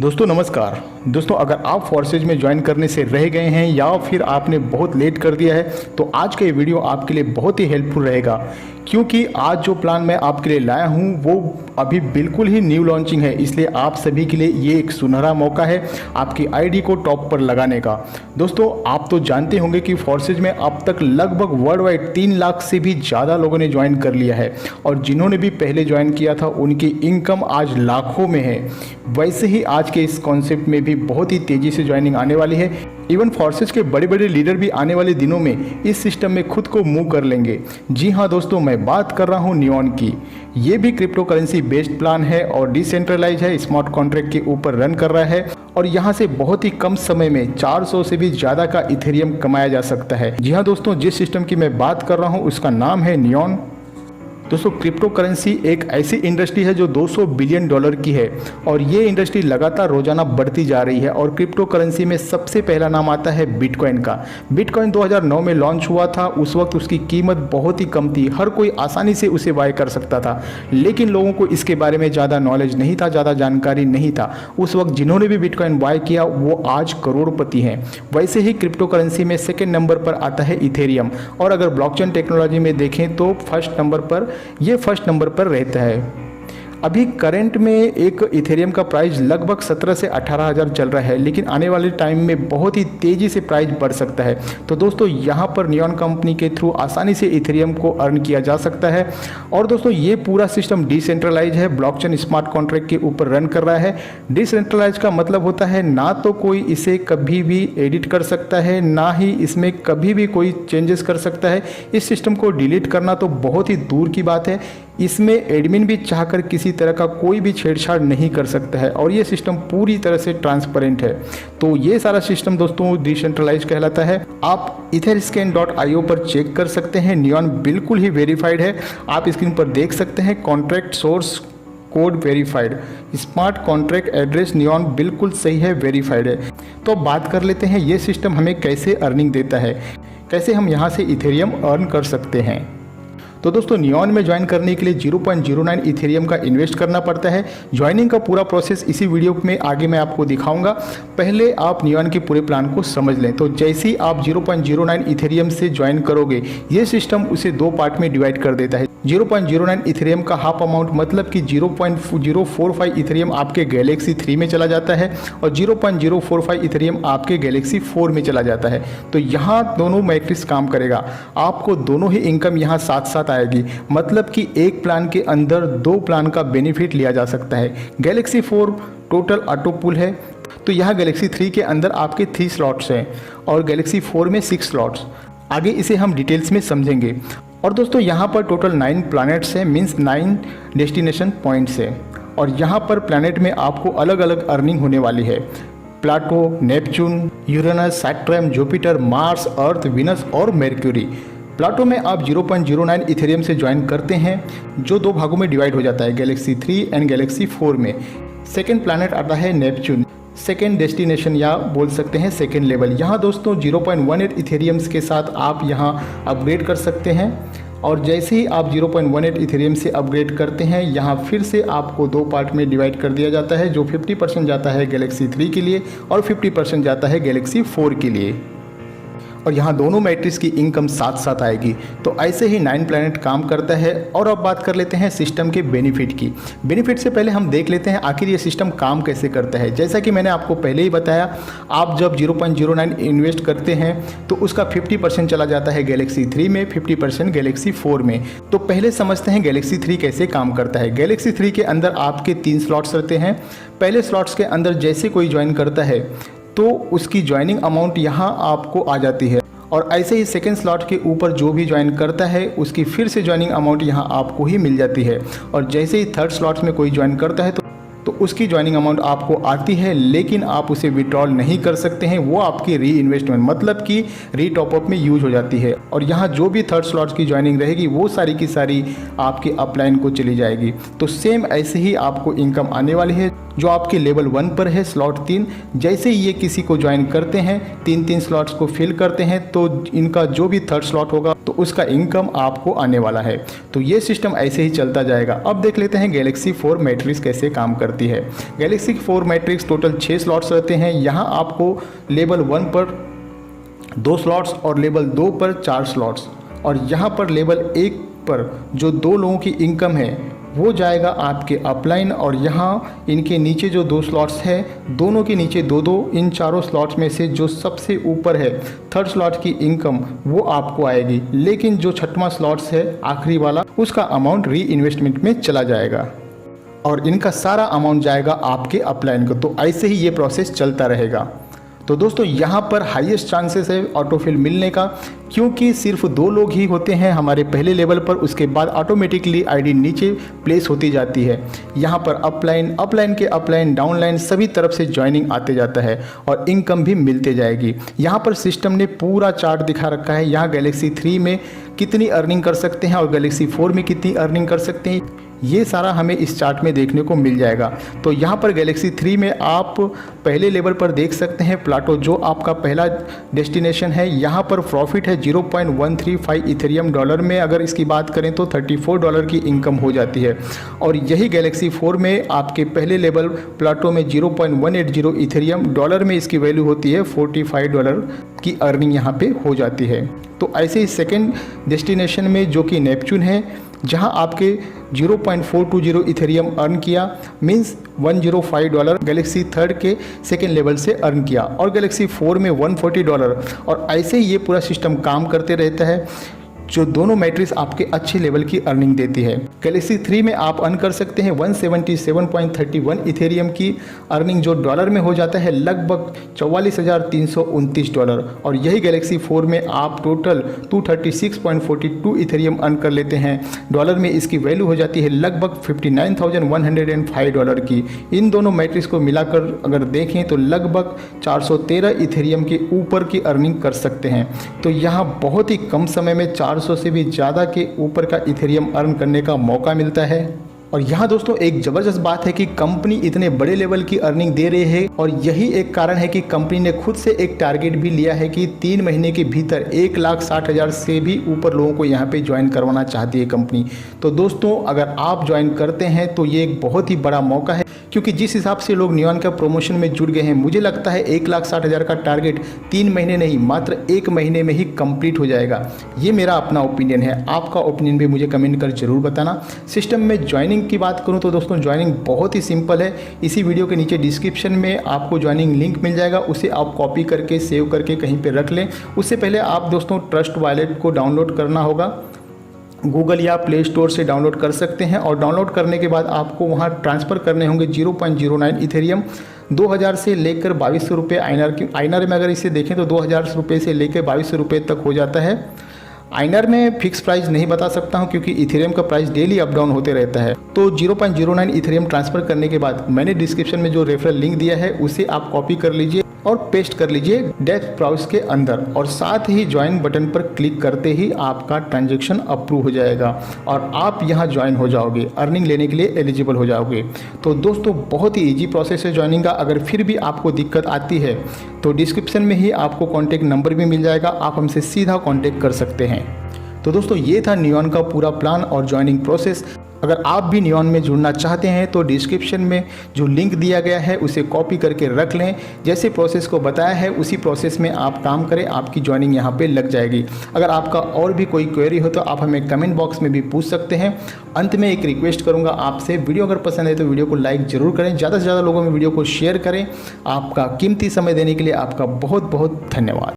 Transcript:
दोस्तों नमस्कार। दोस्तों अगर आप फोर्सेज में ज्वाइन करने से रह गए हैं या फिर आपने बहुत लेट कर दिया है तो आज का ये वीडियो आपके लिए बहुत ही हेल्पफुल रहेगा, क्योंकि आज जो प्लान मैं आपके लिए लाया हूँ वो अभी बिल्कुल ही न्यू लॉन्चिंग है। इसलिए आप सभी के लिए ये एक सुनहरा मौका है आपकी आईडी को टॉप पर लगाने का। दोस्तों आप तो जानते होंगे कि फोर्सेज में अब तक लगभग वर्ल्ड वाइड 3 लाख से भी ज़्यादा लोगों ने ज्वाइन कर लिया है और जिन्होंने भी पहले ज्वाइन किया था उनकी इनकम आज लाखों में है। वैसे ही आज के इस कॉन्सेप्ट में भी बहुत ही तेज़ी से ज्वाइनिंग आने वाली है। इवन फोर्सेज के बड़े बड़े लीडर भी आने वाले दिनों में इस सिस्टम में खुद को मूव कर लेंगे। जी हाँ दोस्तों, मैं बात कर रहा हूँ नियॉन की। ये भी क्रिप्टो करेंसी बेस्ड प्लान है और डिसेंट्रलाइज है, स्मार्ट कॉन्ट्रैक्ट के ऊपर रन कर रहा है और यहाँ से बहुत ही कम समय में 400 से भी ज़्यादा का इथेरियम कमाया जा सकता है। जी हाँ दोस्तों, जिस सिस्टम की मैं बात कर रहा हूँ उसका नाम है नियॉन। दोस्तों क्रिप्टो करेंसी एक ऐसी इंडस्ट्री है जो $200 बिलियन की है और ये इंडस्ट्री लगातार रोजाना बढ़ती जा रही है। और क्रिप्टो करेंसी में सबसे पहला नाम आता है बिटकॉइन का। बिटकॉइन 2009 में लॉन्च हुआ था। उस वक्त उसकी कीमत बहुत ही कम थी, हर कोई आसानी से उसे बाय कर सकता था, लेकिन लोगों को इसके बारे में ज़्यादा नॉलेज नहीं था, ज़्यादा जानकारी नहीं था। उस वक्त जिन्होंने भी बिटकॉइन बाय किया वो आज करोड़पति हैं। वैसे ही क्रिप्टो करेंसी में सेकेंड नंबर पर आता है इथेरियम और अगर ब्लॉकचेन टेक्नोलॉजी में देखें तो फर्स्ट नंबर पर रहता है। अभी करंट में एक इथेरियम का प्राइस लगभग 17 से 18 हज़ार चल रहा है, लेकिन आने वाले टाइम में बहुत ही तेज़ी से प्राइस बढ़ सकता है। तो दोस्तों यहाँ पर नियॉन कंपनी के थ्रू आसानी से इथेरियम को अर्न किया जा सकता है। और दोस्तों ये पूरा सिस्टम डिसेंट्रलाइज है, ब्लॉकचेन स्मार्ट कॉन्ट्रैक्ट के ऊपर रन कर रहा है। डिसेंट्रलाइज का मतलब होता है ना तो कोई इसे कभी भी एडिट कर सकता है, ना ही इसमें कभी भी कोई चेंजेस कर सकता है। इस सिस्टम को डिलीट करना तो बहुत ही दूर की बात है। इसमें एडमिन भी चाहकर किसी तरह का कोई भी छेड़छाड़ नहीं कर सकता है और ये सिस्टम पूरी तरह से ट्रांसपेरेंट है। तो ये सारा सिस्टम दोस्तों डिसेंट्रलाइज कहलाता है। आप etherscan.io पर चेक कर सकते हैं। नियॉन बिल्कुल ही वेरीफाइड है। आप स्क्रीन पर देख सकते हैं contract source code verified, smart contract address neon बिल्कुल सही है, वेरीफाइड है। तो अब बात कर लेते हैं ये सिस्टम हमें कैसे अर्निंग देता है, कैसे हम यहाँ से इथेरियम अर्न कर सकते हैं। तो दोस्तों नियॉन में ज्वाइन करने के लिए 0.09 इथेरियम का इन्वेस्ट करना पड़ता है। ज्वाइनिंग का पूरा प्रोसेस इसी वीडियो में आगे मैं आपको दिखाऊंगा। पहले आप नियॉन के पूरे प्लान को समझ लें। तो जैसे ही आप 0.09 इथेरियम से ज्वाइन करोगे ये सिस्टम उसे 2 पार्ट में डिवाइड कर देता है। 0.09 इथेरियम का हाफ अमाउंट मतलब कि 0.045 इथेरियम आपके गैलेक्सी 3 में चला जाता है और 0.045 इथेरियम आपके गैलेक्सी 4 में चला जाता है। तो यहाँ दोनों मैट्रिक्स काम करेगा, आपको दोनों ही इनकम यहाँ साथ साथ आएगी। मतलब कि एक प्लान के अंदर 2 प्लान का बेनिफिट लिया जा सकता है। गैलेक्सी 4 टोटल ऑटो पुल है, तो यहाँ गैलेक्सी 3 के अंदर आपके 3 स्लॉट्स हैं और गैलेक्सी 4 में 6 स्लॉट्स। आगे इसे हम डिटेल्स में समझेंगे। और दोस्तों यहाँ पर टोटल 9 प्लैनेट्स हैं, मीन्स 9 डेस्टिनेशन पॉइंट्स हैं और यहाँ पर प्लैनेट में आपको अलग अलग अर्निंग होने वाली है। Pluto, Neptune, Uranus, Saturn, Jupiter, Mars, Earth, Venus और मर्क्यूरी। प्लाटो में आप 0.09 इथेरियम से ज्वाइन करते हैं जो 2 भागों में डिवाइड हो जाता है, गैलेक्सी 3 एंड गैलेक्सी 4 में। सेकेंड प्लैनेट आता है नेपच्यून, सेकेंड डेस्टिनेशन या बोल सकते हैं सेकेंड लेवल। यहाँ दोस्तों 0.18 इथेरियम्स के साथ आप यहाँ अपग्रेड कर सकते हैं और जैसे ही आप 0.18 इथेरियम से अपग्रेड करते हैं यहाँ फिर से आपको 2 पार्ट में डिवाइड कर दिया जाता है, जो 50% जाता है गैलेक्सी 3 के लिए और 50% जाता है गैलेक्सी 4 के लिए। और यहाँ दोनों मैट्रिक्स की इनकम साथ साथ आएगी। तो ऐसे ही 9 प्लैनेट काम करता है। और अब बात कर लेते हैं सिस्टम के बेनिफिट की। बेनिफिट से पहले हम देख लेते हैं आखिर ये सिस्टम काम कैसे करता है। जैसा कि मैंने आपको पहले ही बताया, आप जब 0.09 इन्वेस्ट करते हैं तो उसका 50% चला जाता है गैलेक्सी 3 में, 50% गैलेक्सी 4 में। तो पहले समझते हैं गैलेक्सी 3 कैसे काम करता है। गैलेक्सी 3 के अंदर आपके 3 स्लॉट्स रहते हैं। पहले स्लॉट्स के अंदर जैसे कोई ज्वाइन करता है तो उसकी ज्वाइनिंग अमाउंट यहाँ आपको आ जाती है और ऐसे ही सेकेंड स्लॉट के ऊपर जो भी ज्वाइन करता है उसकी फिर से ज्वाइनिंग अमाउंट यहाँ आपको ही मिल जाती है। और जैसे ही थर्ड स्लॉट्स में कोई ज्वाइन करता है तो उसकी ज्वाइनिंग अमाउंट आपको आती है, लेकिन आप उसे विड्रॉल नहीं कर सकते हैं। वो आपकी री इन्वेस्टमेंट मतलब कि री टॉपअप में यूज हो जाती है और यहाँ जो भी थर्ड स्लॉट्स की ज्वाइनिंग रहेगी वो सारी की सारी आपके अपलाइन को चली जाएगी। तो सेम ऐसे ही आपको इनकम आने वाली है जो आपके लेवल 1 पर है, स्लॉट 3। जैसे ही ये किसी को ज्वाइन करते हैं, 3 स्लॉट्स को फिल करते हैं तो इनका जो भी थर्ड स्लॉट होगा तो उसका इनकम आपको आने वाला है। तो ये सिस्टम ऐसे ही चलता जाएगा। अब देख लेते हैं गैलेक्सी 4 मैट्रिक्स कैसे काम करता है। पड़ती है। गैलेक्सी 4 मैट्रिक्स टोटल 6 स्लॉट्स रहते हैं। यहाँ आपको लेवल 1 पर 2 स्लॉट्स और लेवल 2 पर 4 स्लॉट्स, और यहाँ पर लेवल 1 पर जो 2 लोगों की इनकम है वो जाएगा आपके अपलाइन, और यहाँ इनके नीचे जो 2 स्लॉट्स हैं दोनों के नीचे 2-2, इन चारों स्लॉट्स में से जो सबसे ऊपर है 3rd स्लॉट की इनकम वो आपको आएगी, लेकिन जो 6वां स्लॉट्स है आखिरी वाला उसका अमाउंट री इन्वेस्टमेंट में चला जाएगा और इनका सारा अमाउंट जाएगा आपके अपलाइन को। तो ऐसे ही ये प्रोसेस चलता रहेगा। तो दोस्तों यहाँ पर हाईएस्ट चांसेस है ऑटोफिल मिलने का, क्योंकि सिर्फ 2 लोग ही होते हैं हमारे पहले लेवल पर, उसके बाद ऑटोमेटिकली आईडी नीचे प्लेस होती जाती है। यहाँ पर अपलाइन के अपलाइन डाउनलाइन सभी तरफ से ज्वाइनिंग आते जाता है और इनकम भी मिलते जाएगी। यहाँ पर सिस्टम ने पूरा चार्ट दिखा रखा है, यहाँ गैलेक्सी 3 में कितनी अर्निंग कर सकते हैं और गैलेक्सी 4 में कितनी अर्निंग कर सकते हैं, ये सारा हमें इस चार्ट में देखने को मिल जाएगा। तो यहाँ पर गैलेक्सी 3 में आप पहले लेवल पर देख सकते हैं प्लाटो, जो आपका पहला डेस्टिनेशन है। यहाँ पर प्रॉफिट है 0.135 इथेरियम डॉलर में, अगर इसकी बात करें तो $34 की इनकम हो जाती है। और यही गैलेक्सी 4 में आपके पहले लेवल प्लाटो में 0.180 इथेरियम डॉलर में इसकी वैल्यू होती है, $45 की अर्निंग यहाँ पे हो जाती है। तो ऐसे ही सेकेंड डेस्टिनेशन में जो कि नेपच्यून है, जहां आपके 0.420 इथेरियम अर्न किया, मींस $105 गैलेक्सी 3 के सेकेंड लेवल से अर्न किया, और गैलेक्सी 4 में $140, और ऐसे ही ये पूरा सिस्टम काम करते रहता है, जो दोनों मैट्रिक्स आपके अच्छे लेवल की अर्निंग देती है। गैलेक्सी 3 में आप अर्न कर सकते हैं 177.31 इथेरियम की अर्निंग, जो डॉलर में हो जाता है लगभग $44,329, और यही गैलेक्सी 4 में आप टोटल 236.42 इथेरियम अर्न कर लेते हैं। डॉलर में इसकी वैल्यू हो जाती है लगभग $59,105 की। इन दोनों मैट्रिक्स को मिलाकर अगर देखें तो लगभग 413 इथेरियम के ऊपर की अर्निंग कर सकते हैं। तो यहाँ बहुत ही कम समय में 400 से भी ज़्यादा के ऊपर का इथेरियम अर्न करने का मौका मिलता है। और यहाँ दोस्तों एक ज़बरदस्त बात है कि कंपनी इतने बड़े लेवल की अर्निंग दे रही है, और यही एक कारण है कि कंपनी ने खुद से एक टारगेट भी लिया है कि 3 महीने के भीतर 1,60,000 से भी ऊपर लोगों को यहाँ पे ज्वाइन करवाना चाहती है कंपनी। तो दोस्तों अगर आप ज्वाइन करते हैं तो ये एक बहुत ही बड़ा मौका है, क्योंकि जिस हिसाब से लोग नियॉन का प्रमोशन में जुड़ गए हैं, मुझे लगता है 1,60,000 का टारगेट 3 महीने नहीं, मात्र 1 महीने में ही कंप्लीट हो जाएगा। ये मेरा अपना ओपिनियन है, आपका ओपिनियन भी मुझे कमेंट कर जरूर बताना। सिस्टम में ज्वाइनिंग की बात करूं तो दोस्तों ज्वाइनिंग बहुत ही सिंपल है। इसी वीडियो के नीचे डिस्क्रिप्शन में आपको ज्वाइनिंग लिंक मिल जाएगा, उसे आप कॉपी करके सेव करके कहीं पे रख लें। उससे पहले आप दोस्तों ट्रस्ट वॉलेट को डाउनलोड करना होगा, गूगल या प्ले स्टोर से डाउनलोड कर सकते हैं, और डाउनलोड करने के बाद आपको वहां ट्रांसफ़र करने होंगे 0.09 इथेरियम। 2000 से लेकर 2200 रुपये आइनर में अगर इसे देखें तो 2000 रुपये से लेकर 2200 रुपये तक हो जाता है। आइनर में फिक्स प्राइस नहीं बता सकता हूं, क्योंकि इथेरियम का प्राइस डेली अप डाउन होते रहता है। तो 0.09 इथेरियम ट्रांसफ़र करने के बाद मैंने डिस्क्रिप्शन में जो रेफरल लिंक दिया है उसे आप कॉपी कर लीजिए और पेस्ट कर लीजिए डेस्क ब्राउज़र के अंदर, और साथ ही ज्वाइन बटन पर क्लिक करते ही आपका ट्रांजैक्शन अप्रूव हो जाएगा और आप यहां ज्वाइन हो जाओगे, अर्निंग लेने के लिए एलिजिबल हो जाओगे। तो दोस्तों बहुत ही इजी प्रोसेस है ज्वाइनिंग का। अगर फिर भी आपको दिक्कत आती है तो डिस्क्रिप्शन में ही आपको कॉन्टैक्ट नंबर भी मिल जाएगा, आप हमसे सीधा कॉन्टैक्ट कर सकते हैं। तो दोस्तों ये था नियॉन का पूरा प्लान और ज्वाइनिंग प्रोसेस। अगर आप भी नियॉन में जुड़ना चाहते हैं तो डिस्क्रिप्शन में जो लिंक दिया गया है उसे कॉपी करके रख लें। जैसे प्रोसेस को बताया है उसी प्रोसेस में आप काम करें, आपकी ज्वाइनिंग यहाँ पे लग जाएगी। अगर आपका और भी कोई क्वेरी हो तो आप हमें कमेंट बॉक्स में भी पूछ सकते हैं। अंत में एक रिक्वेस्ट करूँगा आपसे, वीडियो अगर पसंद है तो वीडियो को लाइक ज़रूर करें, ज़्यादा से ज़्यादा लोगों में वीडियो को शेयर करें। आपका कीमती समय देने के लिए आपका बहुत बहुत धन्यवाद।